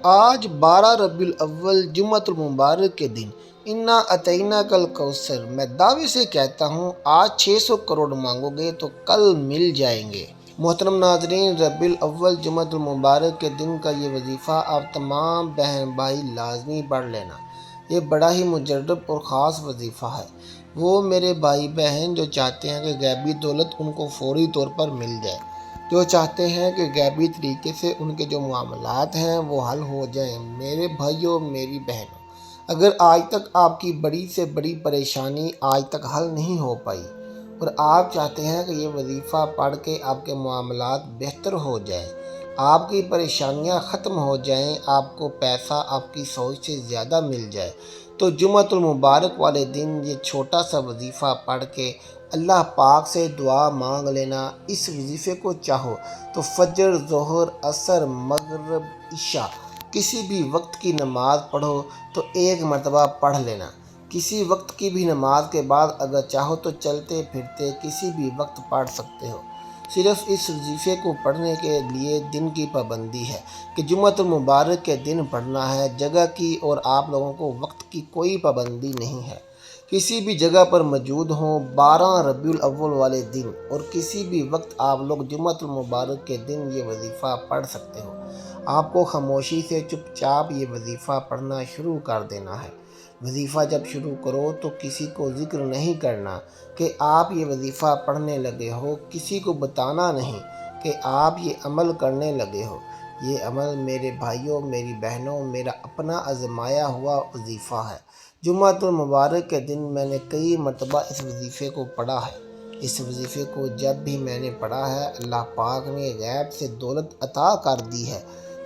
آج 12 ربیع الاول جمعۃ المبارک کے دن انا اطعینا کل کوثر میں دعوے سے کہتا ہوں آج 600 کروڑ مانگو گے تو کل مل جائیں گے۔ محترم ناظرین، ربیع الاول جمعۃ المبارک کے دن کا یہ وظیفہ آپ تمام بہن بھائی لازمی پڑھ لینا۔ یہ بڑا ہی مجرب اور خاص وظیفہ ہے۔ وہ میرے بھائی بہن جو چاہتے ہیں کہ غیبی دولت ان کو فوری طور پر مل جائے، جو چاہتے ہیں کہ غیبی طریقے سے ان کے جو معاملات ہیں وہ حل ہو جائیں، میرے بھائیوں میری بہنوں، اگر آج تک آپ کی بڑی سے بڑی پریشانی آج تک حل نہیں ہو پائی اور آپ چاہتے ہیں کہ یہ وظیفہ پڑھ کے آپ کے معاملات بہتر ہو جائیں، آپ کی پریشانیاں ختم ہو جائیں، آپ کو پیسہ آپ کی سوچ سے زیادہ مل جائے، تو جمعۃ المبارک والے دن یہ چھوٹا سا وظیفہ پڑھ کے اللہ پاک سے دعا مانگ لینا۔ اس وظیفے کو چاہو تو فجر، ظہر، عصر، مغرب، عشاء کسی بھی وقت کی نماز پڑھو تو ایک مرتبہ پڑھ لینا۔ کسی وقت کی بھی نماز کے بعد اگر چاہو تو چلتے پھرتے کسی بھی وقت پڑھ سکتے ہو۔ صرف اس وظیفے کو پڑھنے کے لیے دن کی پابندی ہے کہ جمعۃ المبارک کے دن پڑھنا ہے، جگہ کی اور آپ لوگوں کو وقت کی کوئی پابندی نہیں ہے۔ کسی بھی جگہ پر موجود ہوں 12 ربیع الاول والے دن اور کسی بھی وقت آپ لوگ جمعۃ المبارک کے دن یہ وظیفہ پڑھ سکتے ہو۔ آپ کو خاموشی سے چپ چاپ یہ وظیفہ پڑھنا شروع کر دینا ہے۔ وظیفہ جب شروع کرو تو کسی کو ذکر نہیں کرنا کہ آپ یہ وظیفہ پڑھنے لگے ہو، کسی کو بتانا نہیں کہ آپ یہ عمل کرنے لگے ہو۔ یہ عمل میرے بھائیوں میری بہنوں میرا اپنا آزمایا ہوا وظیفہ ہے۔ جمعۃ المبارک کے دن میں نے کئی مرتبہ اس وظیفے کو پڑھا ہے۔ اس وظیفے کو جب بھی میں نے پڑھا ہے اللہ پاک نے غیب سے دولت عطا کر دی ہے۔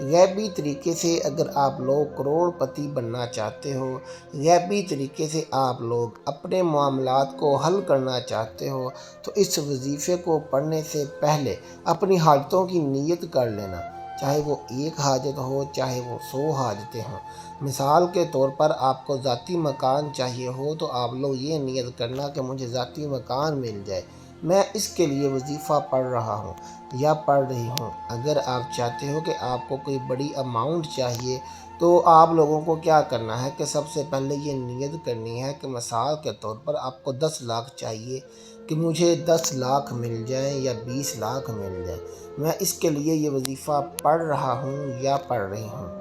غیبی طریقے سے اگر آپ لوگ کروڑ پتی بننا چاہتے ہو، غیبی طریقے سے آپ لوگ اپنے معاملات کو حل کرنا چاہتے ہو تو اس وظیفے کو پڑھنے سے پہلے اپنی حاجتوں کی نیت کر لینا، چاہے وہ ایک حاجت ہو چاہے وہ 100 حاجتیں ہوں۔ مثال کے طور پر آپ کو ذاتی مکان چاہیے ہو تو آپ لوگ یہ نیت کرنا کہ مجھے ذاتی مکان مل جائے، میں اس کے لیے وظیفہ پڑھ رہا ہوں یا پڑھ رہی ہوں۔ اگر آپ چاہتے ہو کہ آپ کو کوئی بڑی اماؤنٹ چاہیے تو آپ لوگوں کو کیا کرنا ہے کہ سب سے پہلے یہ نیت کرنی ہے کہ مثال کے طور پر آپ کو 10 لاکھ چاہیے کہ مجھے 10 لاکھ مل جائیں یا 20 لاکھ مل جائیں، میں اس کے لیے یہ وظیفہ پڑھ رہا ہوں یا پڑھ رہی ہوں۔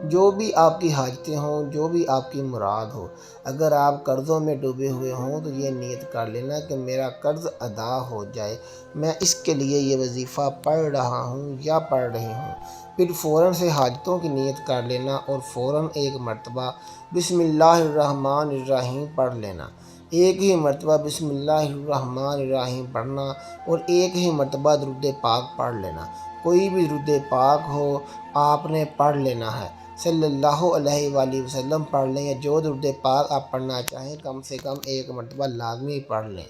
جو بھی آپ کی حاجتیں ہوں، جو بھی آپ کی مراد ہو، اگر آپ قرضوں میں ڈوبے ہوئے ہوں تو یہ نیت کر لینا کہ میرا قرض ادا ہو جائے، میں اس کے لیے یہ وظیفہ پڑھ رہا ہوں یا پڑھ رہی ہوں۔ پھر فوراً سے حاجتوں کی نیت کر لینا اور فوراً ایک مرتبہ بسم اللہ الرحمن الرحیم پڑھ لینا۔ ایک ہی مرتبہ بسم اللہ الرحمن الرحیم پڑھنا اور ایک ہی مرتبہ درود پاک پڑھ لینا۔ کوئی بھی درود پاک ہو آپ نے پڑھ لینا ہے، صلی اللہ علیہ وآلہ وسلم پڑھ لیں یا جو درود پاک آپ پڑھنا چاہیں کم سے کم ایک مرتبہ لازمی پڑھ لیں۔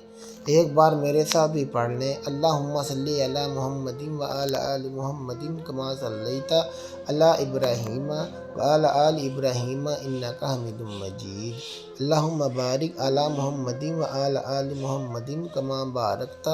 ایک بار میرے ساتھ بھی پڑھ لیں، اللہم صلی علی محمد وعلی آل محمد کما صلیت علی ابراہیم وعلی آل ابراہیم انک حمید مجید، اللہم بارک علی محمد وعلی آل محمد کما بارکت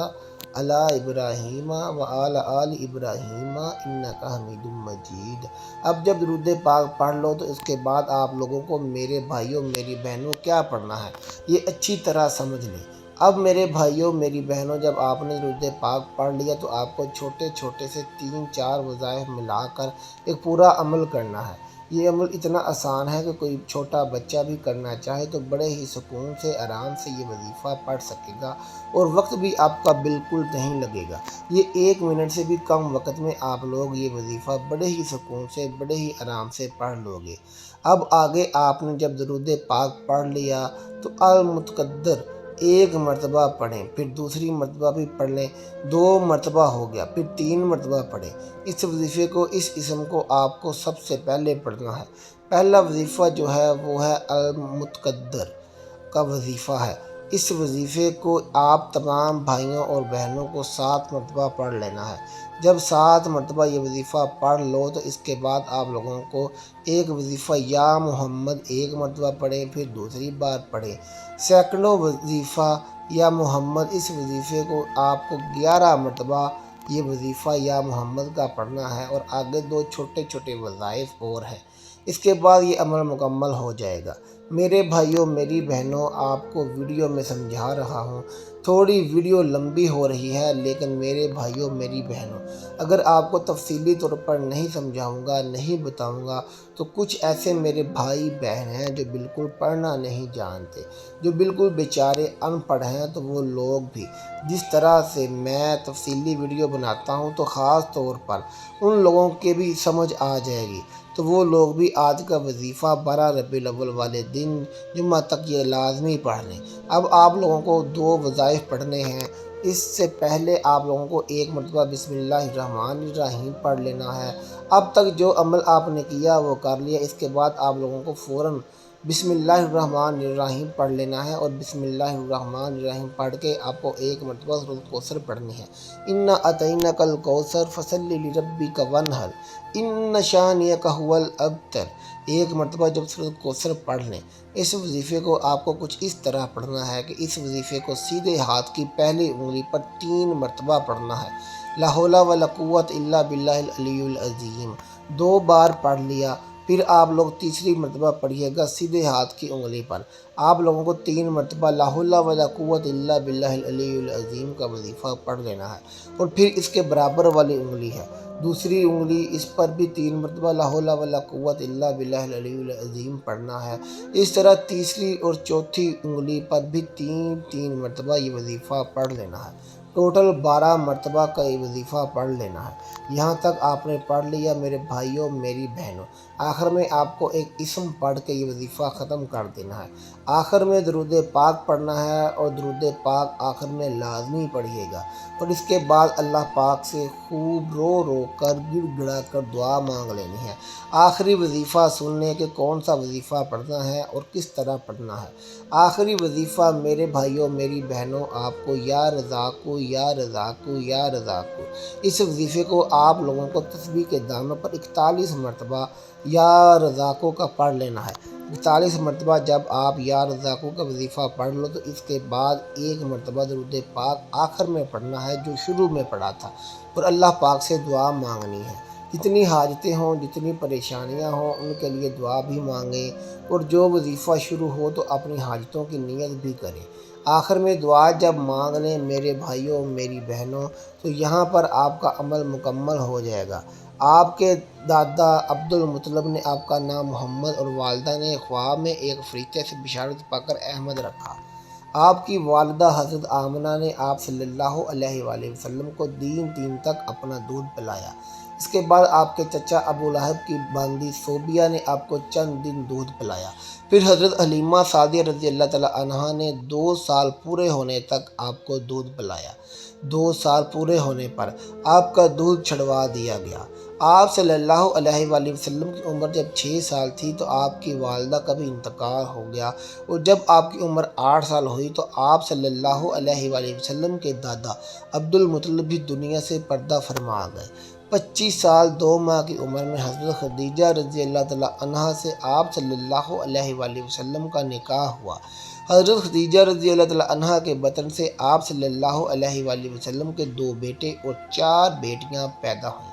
علی ابراہیم وعلی آل ابراہیم انک حمید مجید۔ اب جب درود پاک پڑھ لو تو اس کے بعد آپ لوگوں کو میرے بھائیوں میری بہنوں کیا پڑھنا ہے یہ اچھی طرح سمجھ لیں۔ اب میرے بھائیوں میری بہنوں، جب آپ نے درود پاک پڑھ لیا تو آپ کو چھوٹے چھوٹے سے 3-4 وظائف ملا کر ایک پورا عمل کرنا ہے۔ یہ عمل اتنا آسان ہے کہ کوئی چھوٹا بچہ بھی کرنا چاہے تو بڑے ہی سکون سے آرام سے یہ وظیفہ پڑھ سکے گا اور وقت بھی آپ کا بالکل نہیں لگے گا۔ یہ 1 منٹ سے بھی کم وقت میں آپ لوگ یہ وظیفہ بڑے ہی سکون سے بڑے ہی آرام سے پڑھ لو گے۔ اب آگے آپ نے جب درود پاک پڑھ لیا تو المتقدر ایک مرتبہ پڑھیں، پھر دوسری مرتبہ بھی پڑھ لیں، 2 مرتبہ ہو گیا، پھر 3 مرتبہ پڑھیں۔ اس وظیفے کو اس اسم کو آپ کو سب سے پہلے پڑھنا ہے۔ پہلا وظیفہ جو ہے وہ ہے المتقدر کا وظیفہ ہے۔ اس وظیفے کو آپ تمام بھائیوں اور بہنوں کو 7 مرتبہ پڑھ لینا ہے۔ جب 7 مرتبہ یہ وظیفہ پڑھ لو تو اس کے بعد آپ لوگوں کو ایک وظیفہ یا محمد ایک مرتبہ پڑھیں، پھر دوسری بار پڑھیں۔ سیکنڈوں وظیفہ یا محمد، اس وظیفے کو آپ کو 11 مرتبہ یہ وظیفہ یا محمد کا پڑھنا ہے اور آگے 2 چھوٹے چھوٹے وظائف اور ہیں۔ اس کے بعد یہ عمل مکمل ہو جائے گا۔ میرے بھائیوں میری بہنوں، آپ کو ویڈیو میں سمجھا رہا ہوں، تھوڑی ویڈیو لمبی ہو رہی ہے، لیکن میرے بھائیوں میری بہنوں، اگر آپ کو تفصیلی طور پر نہیں سمجھاؤں گا، نہیں بتاؤں گا، تو کچھ ایسے میرے بھائی بہن ہیں جو بالکل پڑھنا نہیں جانتے، جو بالکل بیچارے ان پڑھ ہیں، تو وہ لوگ بھی جس طرح سے میں تفصیلی ویڈیو بناتا ہوں تو خاص طور پر ان لوگوں کے بھی سمجھ آ جائے گی، تو وہ لوگ بھی آج کا وظیفہ 12 ربیع الاول والے دن جمعہ تک یہ لازمی پڑھ لیں۔ اب آپ لوگوں کو 2 وظائف پڑھنے ہیں۔ اس سے پہلے آپ لوگوں کو ایک مرتبہ بسم اللہ الرحمن الرحیم پڑھ لینا ہے۔ اب تک جو عمل آپ نے کیا وہ کر لیا، اس کے بعد آپ لوگوں کو فوراً بسم اللہ الرحمن الرحیم پڑھ لینا ہے، اور بسم اللہ الرحمن الرحیم پڑھ کے آپ کو ایک مرتبہ سورۃ الکوثر پڑھنی ہے۔ انا اعطیناک الکوثر فصل لربک وانحر ان شانئک ھو الابتر۔ ایک مرتبہ جب سورۃ الکوثر پڑھ لیں، اس وظیفے کو آپ کو کچھ اس طرح پڑھنا ہے کہ اس وظیفے کو سیدھے ہاتھ کی پہلی انگلی پر 3 مرتبہ پڑھنا ہے۔ لا حول ولا قوت الا باللہ العلی العظیم 2 بار پڑھ لیا، پھر آپ لوگ تیسری مرتبہ پڑھیے گا سیدھے ہاتھ کی انگلی پر۔ آپ لوگوں کو 3 مرتبہ لا حول ولا قوت الا باللہ العلی العظیم کا وظیفہ پڑھ لینا ہے، اور پھر اس کے برابر والی انگلی ہے دوسری انگلی، اس پر بھی 3 مرتبہ لا حول ولا قوت الا باللہ العلی العظیم پڑھنا ہے۔ اس طرح تیسری اور چوتھی انگلی پر بھی 3 مرتبہ یہ وظیفہ پڑھ لینا ہے۔ ٹوٹل 12 مرتبہ کا یہ وظیفہ پڑھ لینا ہے۔ یہاں تک آپ نے پڑھ لیا میرے بھائیوں میری بہنوں۔ آخر میں آپ کو ایک اسم پڑھ کے یہ وظیفہ ختم کر دینا ہے۔ آخر میں درود پاک پڑھنا ہے، اور درود پاک آخر میں لازمی پڑھیے گا، اور اس کے بعد اللہ پاک سے خوب رو رو کر گڑ گڑا کر دعا مانگ لینی ہے۔ آخری وظیفہ سننے کہ کون سا وظیفہ پڑھنا ہے اور کس طرح پڑھنا ہے۔ آخری وظیفہ میرے بھائیوں میری بہنوں، آپ کو یا رزاقو یا رزاقو یا رزاقو، اس وظیفے کو آپ لوگوں کو تسبیح کے دانوں پر 41 مرتبہ یا رزاقو کا پڑھ لینا ہے۔ 41 مرتبہ جب آپ یا رزاقو کا وظیفہ پڑھ لو تو اس کے بعد ایک مرتبہ درود پاک آخر میں پڑھنا ہے جو شروع میں پڑھا تھا، اور اللہ پاک سے دعا مانگنی ہے۔ جتنی حاجتیں ہوں، جتنی پریشانیاں ہوں، ان کے لیے دعا بھی مانگیں، اور جو وظیفہ شروع ہو تو اپنی حاجتوں کی نیت بھی کریں۔ آخر میں دعا جب مانگ لیں میرے بھائیوں میری بہنوں، تو یہاں پر آپ کا عمل مکمل ہو جائے گا۔ آپ کے دادا عبدالمطلب نے آپ کا نام محمد اور والدہ نے خواب میں ایک فرشتے سے بشارت پا کر احمد رکھا۔ آپ کی والدہ حضرت آمنہ نے آپ صلی اللہ علیہ وآلہ وسلم کو 3 تک اپنا دودھ پلایا۔ اس کے بعد آپ کے چچا ابو لہب کی باندی صوبیہ نے آپ کو چند دن دودھ پلایا۔ پھر حضرت حلیمہ سعدیہ رضی اللہ تعالی عنہا نے 2 سال پورے ہونے تک آپ کو دودھ پلایا۔ 2 سال پورے ہونے پر آپ کا دودھ چھڑوا دیا گیا۔ آپ صلی اللہ علیہ وآلہ وسلم کی عمر جب 6 سال تھی تو آپ کی والدہ کا بھی انتقال ہو گیا، اور جب آپ کی عمر 8 سال ہوئی تو آپ صلی اللہ علیہ وآلہ وسلم کے دادا عبدالمطلب بھی دنیا سے پردہ فرما گئے۔ 25 سال 2 ماہ کی عمر میں حضرت خدیجہ رضی اللہ تعالی عنہا سے آپ صلی اللہ علیہ وآلہ وسلم کا نکاح ہوا۔ حضرت خدیجہ رضی اللہ تعالی عنہا کے بطن سے آپ صلی اللہ علیہ وآلہ وسلم کے 2 بیٹے اور 4 بیٹیاں پیدا ہوئیں۔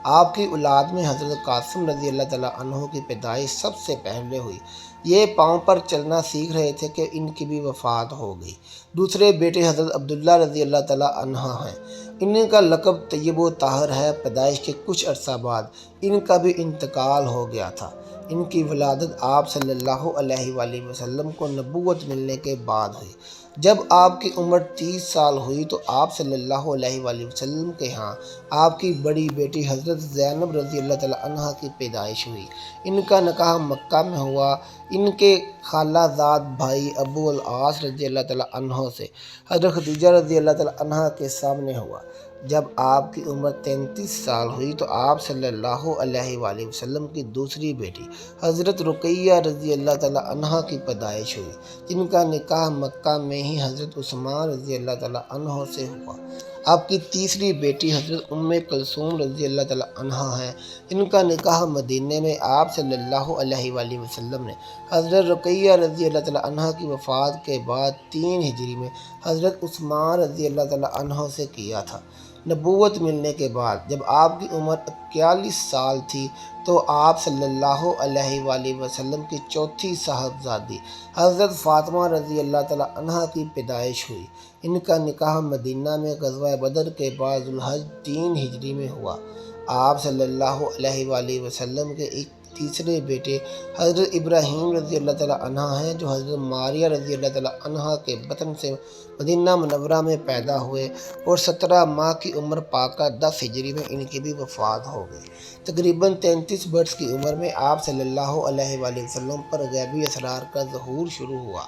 آپ کی اولاد میں حضرت قاسم رضی اللہ تعالی عنہ کی پیدائش سب سے پہلے ہوئی۔ یہ پاؤں پر چلنا سیکھ رہے تھے کہ ان کی بھی وفات ہو گئی۔ دوسرے بیٹے حضرت عبداللہ رضی اللہ تعالی عنہ ہیں۔ ان کا لقب طیب و طاہر ہے۔ پیدائش کے کچھ عرصہ بعد ان کا بھی انتقال ہو گیا تھا۔ ان کی ولادت آپ صلی اللہ علیہ وآلہ وسلم کو نبوت ملنے کے بعد ہوئی۔ جب آپ کی عمر 30 سال ہوئی تو آپ صلی اللہ علیہ وآلہ وسلم کے ہاں آپ کی بڑی بیٹی حضرت زینب رضی اللہ تعالی عنہ کی پیدائش ہوئی۔ ان کا نکاح مکہ میں ہوا۔ ان کے خالہ زاد بھائی ابو العاص رضی اللہ تعالی عنہ سے حضرت خدیجہ رضی اللہ تعالی عنہ کے سامنے ہوا۔ جب آپ کی عمر 33 سال ہوئی تو آپ صلی اللہ علیہ وآلہ وسلم کی دوسری بیٹی حضرت رقیہ رضی اللہ تعالی عنہ کی پیدائش ہوئی، جن کا نکاح مکہ میں ہی حضرت عثمان رضی اللہ تعالی عنہ سے ہوا۔ آپ کی تیسری بیٹی حضرت ام کلثوم رضی اللہ تعالی عنہ ہیں۔ ان کا نکاح مدینے میں آپ صلی اللہ علیہ وآلہ وسلم نے حضرت رقیہ رضی اللہ تعالی عنہ کی وفات کے بعد 3 ہجری میں حضرت عثمان رضی اللہ تعالی عنہ سے کیا تھا۔ نبوت ملنے کے بعد جب آپ کی عمر 41 سال تھی تو آپ صلی اللہ علیہ وآلہ وسلم کی چوتھی صاحبزادی حضرت فاطمہ رضی اللہ تعالیٰ عنہ کی پیدائش ہوئی۔ ان کا نکاح مدینہ میں غزوہ بدر کے بعد ذوالحج 3 ہجری میں ہوا۔ آپ صلی اللہ علیہ وآلہ وسلم کے ایک تیسرے بیٹے حضرت ابراہیم رضی اللہ تعالیٰ عنہ ہیں جو حضرت ماریہ رضی اللہ تعالیٰ عنہ کے بطن سے مدینہ منورہ میں پیدا ہوئے اور 17 ماہ کی عمر پا کر 10 ہجری میں ان کی بھی وفات ہو گئی۔ تقریباً 33 برس کی عمر میں آپ صلی اللہ علیہ وآلہ وسلم پر غیبی اسرار کا ظہور شروع ہوا۔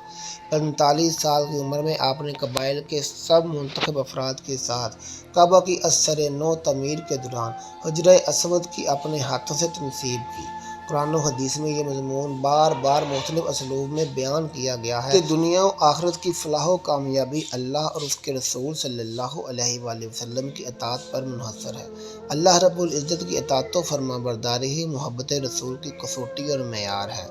45 سال کی عمر میں آپ نے قبائل کے سب منتخب افراد کے ساتھ کعبہ کی اثر نو تعمیر کے دوران حجرہ اسود کی اپنے ہاتھوں سے تنصیب کی۔ قرآن و حدیث میں یہ مضمون بار بار مختلف اسلوب میں بیان کیا گیا ہے کہ دنیا و آخرت کی فلاح و کامیابی اللہ اور اس کے رسول صلی اللہ علیہ وآلہ وسلم کی اطاعت پر منحصر ہے۔ اللہ رب العزت کی اطاعت و فرما برداری ہی محبت رسول کی کسوٹی اور معیار ہے۔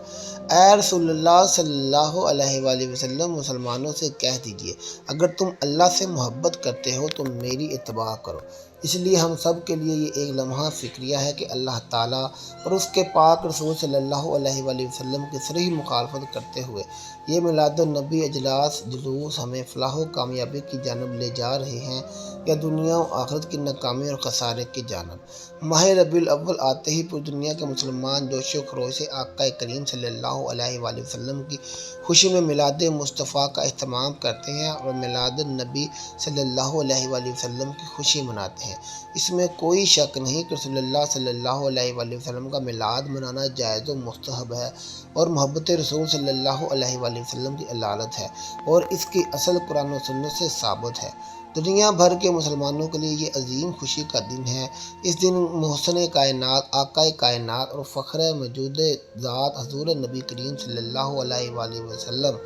اے رسول اللہ صلی اللہ علیہ وآلہ وسلم، مسلمانوں سے کہہ دیجئے اگر تم اللہ سے محبت کرتے ہو تو میری اتباع کرو۔ اس لیے ہم سب کے لیے یہ ایک لمحہ فکریہ ہے کہ اللہ تعالیٰ اور اس کے پاک رسول صلی اللہ علیہ وآلہ وسلم کی صریح مخالفت کرتے ہوئے یہ میلاد النبی اجلاس جلوس ہمیں فلاح و کامیابی کی جانب لے جا رہے ہیں یا دنیا و آخرت کی ناکامی اور خسارے کی جانب۔ ماہ ربیع الاول آتے ہی پوری دنیا کے مسلمان جوش و خروش سے آقا کریم صلی اللہ علیہ وآلہ وسلم کی خوشی میں میلاد مصطفیٰ کا اہتمام کرتے ہیں اور میلاد النبی صلی اللہ علیہ وآلہ وسلم کی خوشی مناتے ہیں۔ اس میں کوئی شک نہیں کہ رسول اللہ صلی اللہ علیہ وآلہ وسلم کا میلاد منانا جائز و مستحب ہے اور محبت رسول صلی اللہ علیہ وآلہ وسلم کی علالت ہے اور اس کی اصل قرآن و سنت سے ثابت ہے۔ دنیا بھر کے مسلمانوں کے لیے یہ عظیم خوشی کا دن ہے۔ اس دن محسن کائنات، آقا کائنات اور فخر موجود ذات حضور نبی کریم صلی اللہ علیہ وآلہ وسلم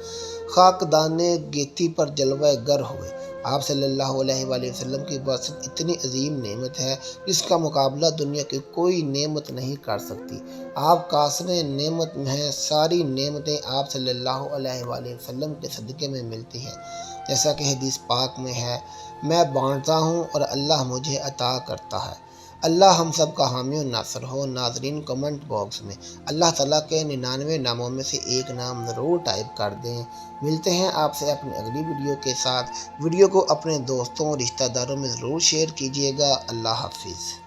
خاکدان گیتی پر جلوہ گر ہوئے۔ آپ صلی اللہ علیہ وآلہ وسلم کی بعثت اتنی عظیم نعمت ہے جس کا مقابلہ دنیا کی کوئی نعمت نہیں کر سکتی۔ آپ قاصر نعمت ہیں، ساری نعمتیں آپ صلی اللہ علیہ وآلہ وسلم کے صدقے میں ملتی ہیں، جیسا کہ حدیث پاک میں ہے، میں بانٹتا ہوں اور اللہ مجھے عطا کرتا ہے۔ اللہ ہم سب کا حامی و ناصر ہو۔ ناظرین کمنٹ باکس میں اللہ تعالیٰ کے 99 ناموں میں سے ایک نام ضرور ٹائپ کر دیں۔ ملتے ہیں آپ سے اپنی اگلی ویڈیو کے ساتھ۔ ویڈیو کو اپنے دوستوں اور رشتہ داروں میں ضرور شیئر کیجیے گا۔ اللہ حافظ۔